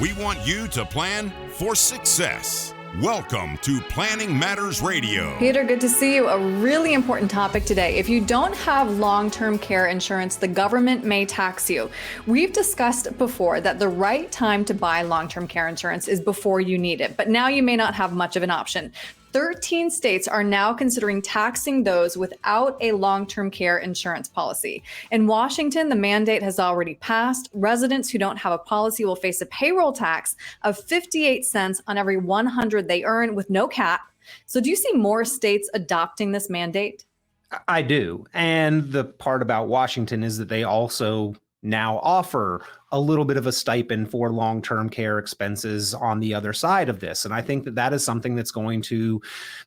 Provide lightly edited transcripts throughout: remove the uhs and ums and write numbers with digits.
We want you to plan for success. Welcome to Planning Matters Radio. Peter, good to see you. A really important topic today. If you don't have long-term care insurance, the government may tax you. We've discussed before that the right time to buy long-term care insurance is before you need it, but now you may not have much of an option. 13 states are now considering taxing those without a long-term care insurance policy. In Washington, the mandate has already passed. Residents who don't have a policy will face a payroll tax of 58 cents on every 100 they earn with no cap. So do you see more states adopting this mandate? I do. And the part about Washington is that they also now offer a little bit of a stipend for long-term care expenses on the other side of this. And I think that that is something that's going to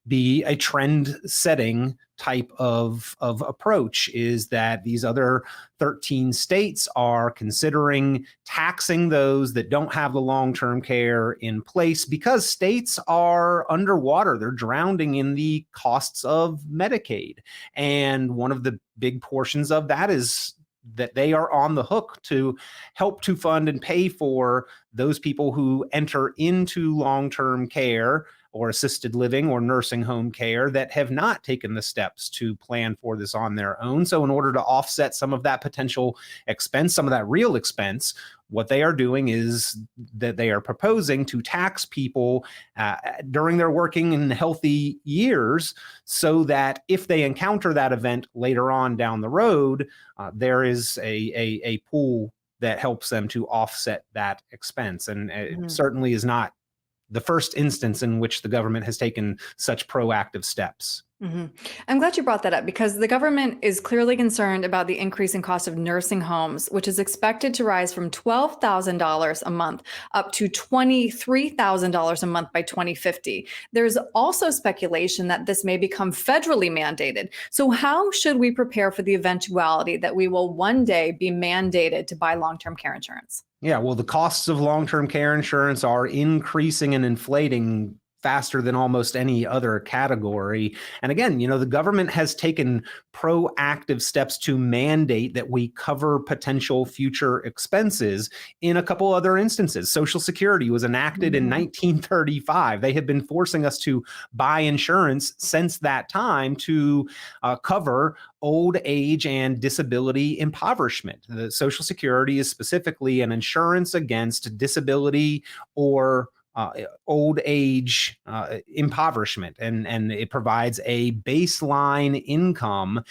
be a trend-setting type of approach, is that these other 13 states are considering taxing those that don't have the long-term care in place because states are underwater. They're drowning in the costs of Medicaid. And one of the big portions of that is that they are on the hook to help to fund and pay for those people who enter into long-term care or assisted living or nursing home care that have not taken the steps to plan for this on their own. So in order to offset some of that potential expense, some of that real expense, what they are doing is that they are proposing to tax people during their working and healthy years, so that if they encounter that event later on down the road, there is a pool that helps them to offset that expense. And it certainly is not the first instance in which the government has taken such proactive steps. I'm glad you brought that up, because the government is clearly concerned about the increasing cost of nursing homes, which is expected to rise from $12,000 a month up to $23,000 a month by 2050. There's also speculation that this may become federally mandated. So how should we prepare for the eventuality that we will one day be mandated to buy long-term care insurance? Yeah, well, the costs of long-term care insurance are increasing and inflating faster than almost any other category. And again, the government has taken proactive steps to mandate that we cover potential future expenses in a couple other instances. Social Security was enacted in 1935. They have been forcing us to buy insurance since that time to cover old age and disability impoverishment. The Social Security is specifically an insurance against disability or old age impoverishment, and it provides a baseline income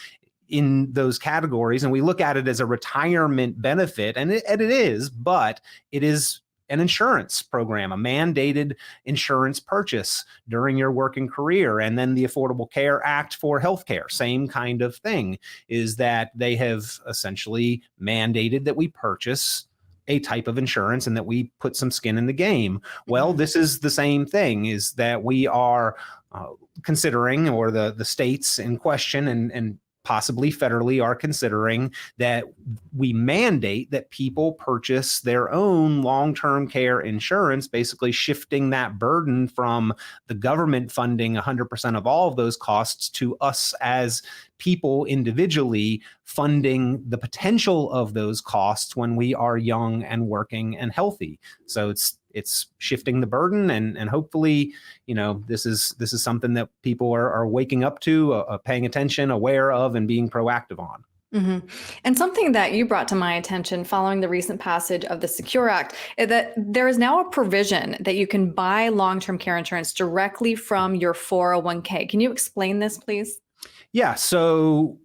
in those categories. And we look at it as a retirement benefit, and it is, but it is an insurance program, a mandated insurance purchase during your working career. And then the Affordable Care Act for healthcare, same kind of thing, is that they have essentially mandated that we purchase a type of insurance and that we put some skin in the game. Well, this is the same thing, is that we are considering, or the states in question and possibly federally are considering, that we mandate that people purchase their own long-term care insurance, basically shifting that burden from the government funding 100% of all of those costs to us as people individually funding the potential of those costs when we are young and working and healthy. So it's shifting the burden, and hopefully, this is something that people are waking up to, paying attention, aware of, and being proactive on. And something that you brought to my attention following the recent passage of the Secure Act is that there is now a provision that you can buy long-term care insurance directly from your 401k. Can you explain this, please? Yeah. So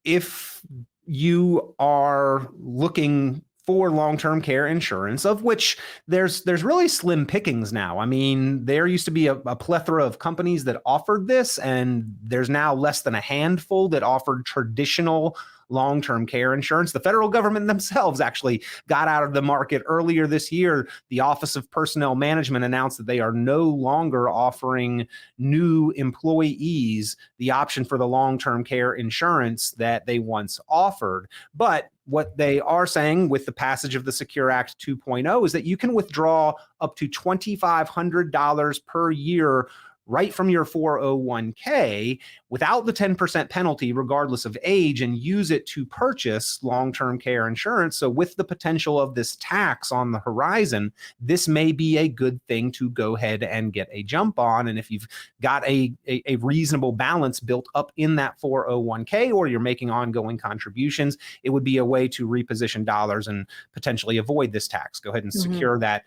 if you are looking for long-term care insurance, of which there's really slim pickings now. I mean, there used to be a plethora of companies that offered this, and there's now less than a handful that offered traditional long-term care insurance. The federal government themselves actually got out of the market earlier this year. The Office of Personnel Management announced that they are no longer offering new employees the option for the long-term care insurance that they once offered. But what they are saying with the passage of the Secure Act 2.0 is that you can withdraw up to $2,500 per year right from your 401k without the 10% penalty, regardless of age, and use it to purchase long-term care insurance. So with the potential of this tax on the horizon, this may be a good thing to go ahead and get a jump on. And if you've got a reasonable balance built up in that 401k, or you're making ongoing contributions, it would be a way to reposition dollars and potentially avoid this tax. Go ahead and secure that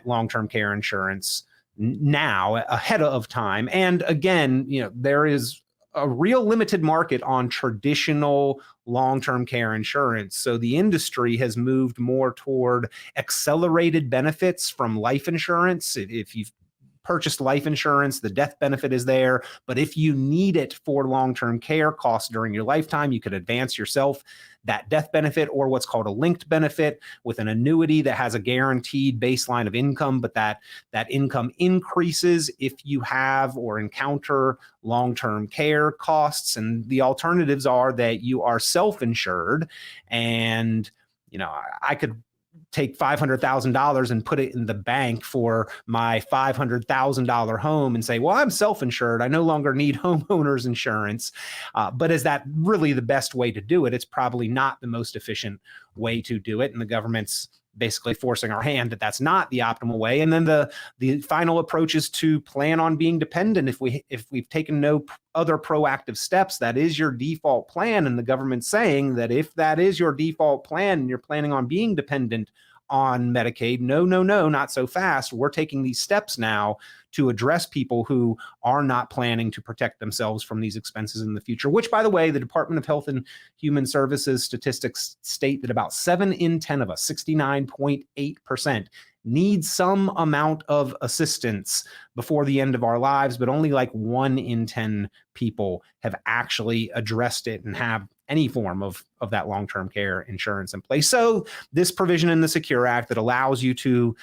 long-term care insurance now ahead of time. And again, there is a real limited market on traditional long-term care insurance. So the industry has moved more toward accelerated benefits from life insurance. If you've purchased life insurance, the death benefit is there. But if you need it for long-term care costs during your lifetime, you could advance yourself that death benefit, or what's called a linked benefit with an annuity that has a guaranteed baseline of income, but that income increases if you have or encounter long-term care costs. And the alternatives are that you are self-insured, and I could take $500,000 and put it in the bank for my $500,000 home and say, well, I'm self-insured, I no longer need homeowners insurance. But is that really the best way to do it? It's probably not the most efficient way to do it. And the government's basically forcing our hand that that's not the optimal way. And then the final approach is to plan on being dependent. If we've taken no other proactive steps, that is your default plan. And the government's saying that if that is your default plan and you're planning on being dependent on Medicaid, no, not so fast. We're taking these steps now to address people who are not planning to protect themselves from these expenses in the future, which, by the way, the Department of Health and Human Services statistics state that about 7 in 10 of us, 69.8%, need some amount of assistance before the end of our lives, but only like 1 in 10 people have actually addressed it and have any form of that long-term care insurance in place. So this provision in the Secure Act that allows you to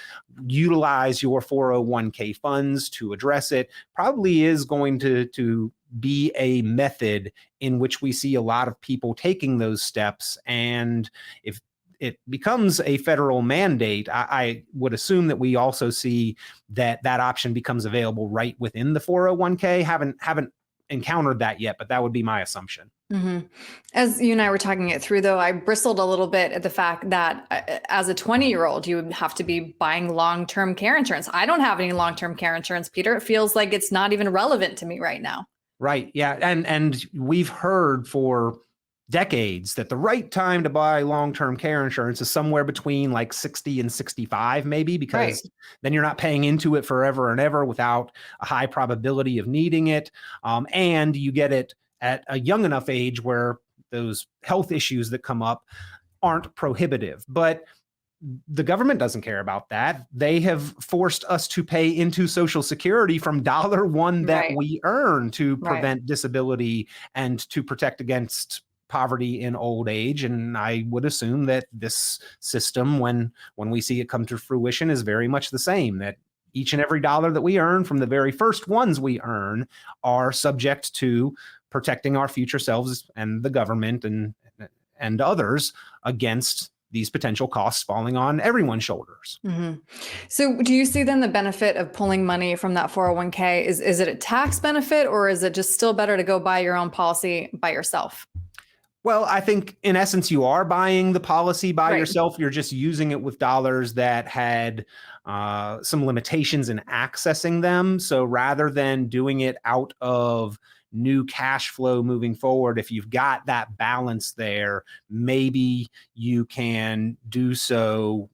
utilize your 401k funds to address it probably is going to be a method in which we see a lot of people taking those steps. And if it becomes a federal mandate, I would assume that we also see that option becomes available right within the 401k. Haven't encountered that yet, but that would be my assumption. Mm-hmm. As you and I were talking it through, though, I bristled a little bit at the fact that as a 20-year-old, you would have to be buying long-term care insurance. I don't have any long-term care insurance, Peter. It feels like it's not even relevant to me right now. Right. Yeah. And we've heard for decades that the right time to buy long-term care insurance is somewhere between like 60 and 65, maybe, because then you're not paying into it forever and ever without a high probability of needing it. And you get it at a young enough age where those health issues that come up aren't prohibitive. But the government doesn't care about that. They have forced us to pay into Social Security from $1 that we earn to prevent disability and to protect against poverty in old age. And I would assume that this system, when we see it come to fruition, is very much the same, that each and every dollar that we earn from the very first ones we earn are subject to protecting our future selves and the government and others against these potential costs falling on everyone's shoulders. Mm-hmm. So do you see then the benefit of pulling money from that 401k? Is it a tax benefit, or is it just still better to go buy your own policy by yourself? Well, I think in essence, you are buying the policy by yourself. You're just using it with dollars that had some limitations in accessing them. So rather than doing it out of new cash flow moving forward, if you've got that balance there, maybe you can do so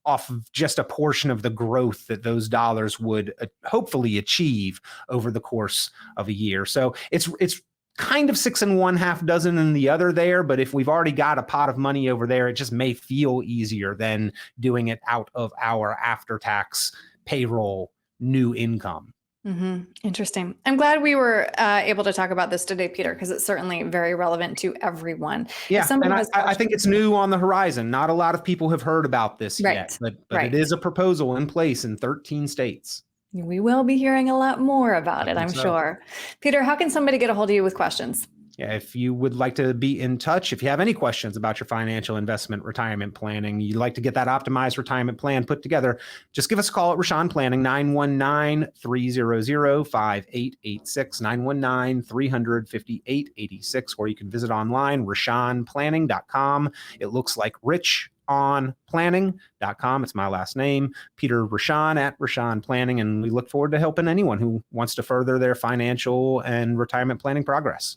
off of just a portion of the growth that those dollars would hopefully achieve over the course of a year. So it's kind of 6 1/2 dozen in the other there, but if we've already got a pot of money over there, it just may feel easier than doing it out of our after-tax payroll new income. Mm-hmm. Interesting. I'm glad we were able to talk about this today, Peter, because it's certainly very relevant to everyone. Yeah, and I think it's new on the horizon. Not a lot of people have heard about this yet, but it is a proposal in place in 13 states. We will be hearing a lot more about it, I'm sure. Peter, how can somebody get a hold of you with questions? Yeah, if you would like to be in touch, if you have any questions about your financial investment, retirement planning, you'd like to get that optimized retirement plan put together, just give us a call at Richon Planning, 919-300-5886, 919-300-5886, or you can visit online, richonplanning.com. It looks like Rich on planning.com. It's my last name, Peter Richon at Richon Planning, and we look forward to helping anyone who wants to further their financial and retirement planning progress.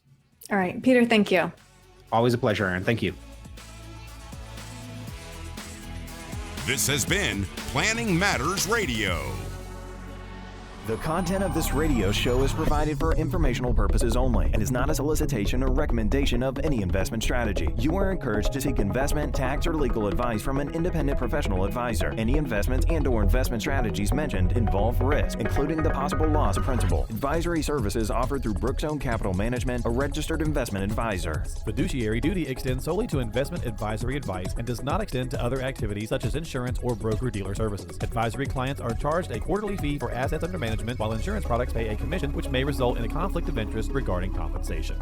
All right, Peter, thank you. Always a pleasure, Erin. Thank you. This has been Planning Matters Radio. The content of this radio show is provided for informational purposes only and is not a solicitation or recommendation of any investment strategy. You are encouraged to seek investment, tax, or legal advice from an independent professional advisor. Any investments and/or investment strategies mentioned involve risk, including the possible loss of principal. Advisory services offered through Brookstone Capital Management, a registered investment advisor. Fiduciary duty extends solely to investment advisory advice and does not extend to other activities such as insurance or broker-dealer services. Advisory clients are charged a quarterly fee for assets under management, while insurance products pay a commission, which may result in a conflict of interest regarding compensation.